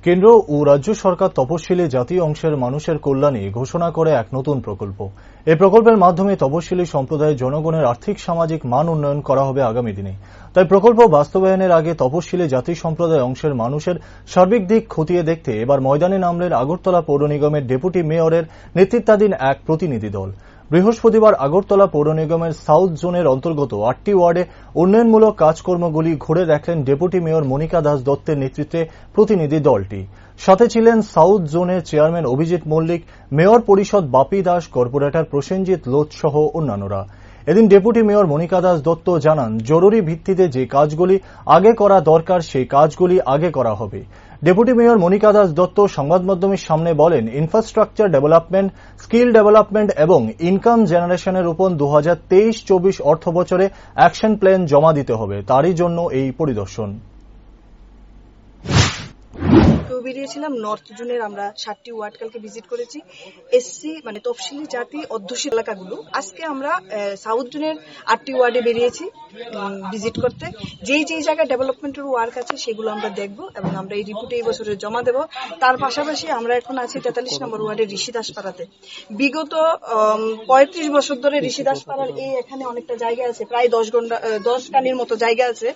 কেন্দ্র ও রাজ্য সরকার তপশিলি জাতি অংশের মানুষের কল্যাণে ঘোষণা করে এক নতুন প্রকল্প। এই প্রকল্পের মাধ্যমে তপশিলি সম্প্রদায়ের জনগণের আর্থিক সামাজিক মান উন্নয়ন করা হবে আগামী দিনে। তাই প্রকল্প বাস্তবায়নের আগে তপশিলি জাতি সম্প্রদায় অংশের মানুষের সার্বিক দিক খতিয়ে দেখতে এবার ময়দানে নামলেন আগরতলা পৌর নিগমের ডেপুটি মেয়রের নেতৃত্বাধীন এক প্রতিনিধি দল। বৃহস্পতিবার আগরতলা পৌর নিগমের সাউথ জোনের অন্তর্গত 8টি ওয়ার্ডে উন্নয়নমূলক কাজকর্মগুলি ঘুরে দেখলেন ডেপুটি মেয়র মনিকা দাস দত্তের নেতৃত্বে প্রতিনিধি দলটি। সাথে ছিলেন সাউথ জোনের চেয়ারম্যান অভিজিৎ মল্লিক, মেয়র পরিষদ বাপি দাস, কর্পোরেটর প্রসেনজিৎ লোধ সহ অন্যান্যরা। এদিন ডেপুটি মেয়র মনিকা দাস দত্ত জানান, জরুরি ভিত্তিতে যে কাজগুলি আগে করা দরকার সেই কাজগুলি আগে করা হবে। ডেপুটি মেয়র মনিকা দাস দত্ত সংবাদ মাধ্যমের সামনে বলেন, ইনফ্রাস্ট্রাকচার ডেভেলপমেন্ট, স্কিল ডেভেলপমেন্ট এবং ইনকাম জেনারেশনের উপর 2023-24 অর্থ বছরে অ্যাকশন প্ল্যান জমা দিতে হবে, তারই জন্য এই পরিদর্শন। বেরিয়েছিলাম নর্থ জোনের আমরা 7টি ওয়ার্ড কালকে ভিজিট করেছি, এসসি মানে তফসিলি জাতি অধ্যুষিত এলাকাগুলো। আজকে আমরা সাউথ জোনের 8টি ওয়ার্ডে বেরিয়েছি ভিজিট করতে। যেই জায়গায় ডেভেলপমেন্টের ওয়ার্ক আছে সেগুলো আমরা দেখব এবং আমরা এই রিপোর্টে এই বছরে জমা দেব। তার পাশাপাশি আমরা এখন আছি 43 নম্বর ওয়ার্ডের ঋষিদাসপাড়াতে। বিগত 35 বছর ধরে ঋষিদাসপাড়ার এখানে অনেকটা জায়গা আছে, প্রায় 10 কানির মতো জায়গা আছে।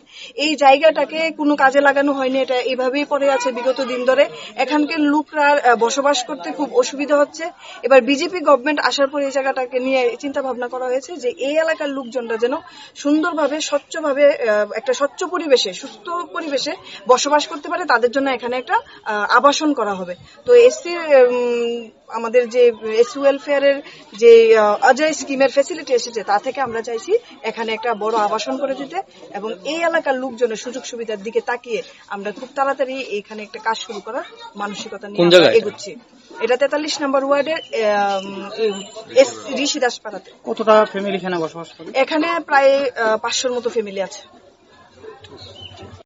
এই জায়গাটাকে কোনো কাজে লাগানো হয়নি, এটা এইভাবেই পড়ে আছে বিগত দিন ধরে। এখানকার লোকরা বসবাস করতে খুব অসুবিধা হচ্ছে। এবার বিজেপি গভর্নমেন্ট আসার পর এই জায়গাটাকে নিয়ে চিন্তা ভাবনা করা হয়েছে যে এই এলাকার লোকজনরা যেন সুন্দরভাবে স্বচ্ছভাবে একটা স্বচ্ছ পরিবেশে, সুস্থ পরিবেশে বসবাস করতে পারে, তাদের জন্য এখানে একটা আবাসন করা হবে। তো আমাদের যে এসসি ওয়েলফেয়ারের যে অজয় স্কিমের ফ্যাসিলিটি এসেছে তা থেকে আমরা চাইছি এখানে একটা বড় আবাসন করে দিতে এবং এই এলাকার লোকজনের সুযোগ সুবিধার দিকে তাকিয়ে আমরা খুব তাড়াতাড়ি এখানে একটা কাজ শুরু করার মানসিকতা নিয়ে এগোচ্ছি। এটা 43 নম্বর ওয়ার্ডের ঋষিদাসপাড়াতে। কতটা ফ্যামিলি এখানে বসবাস করে? এখানে প্রায় 500-র মতো ফ্যামিলি আছে।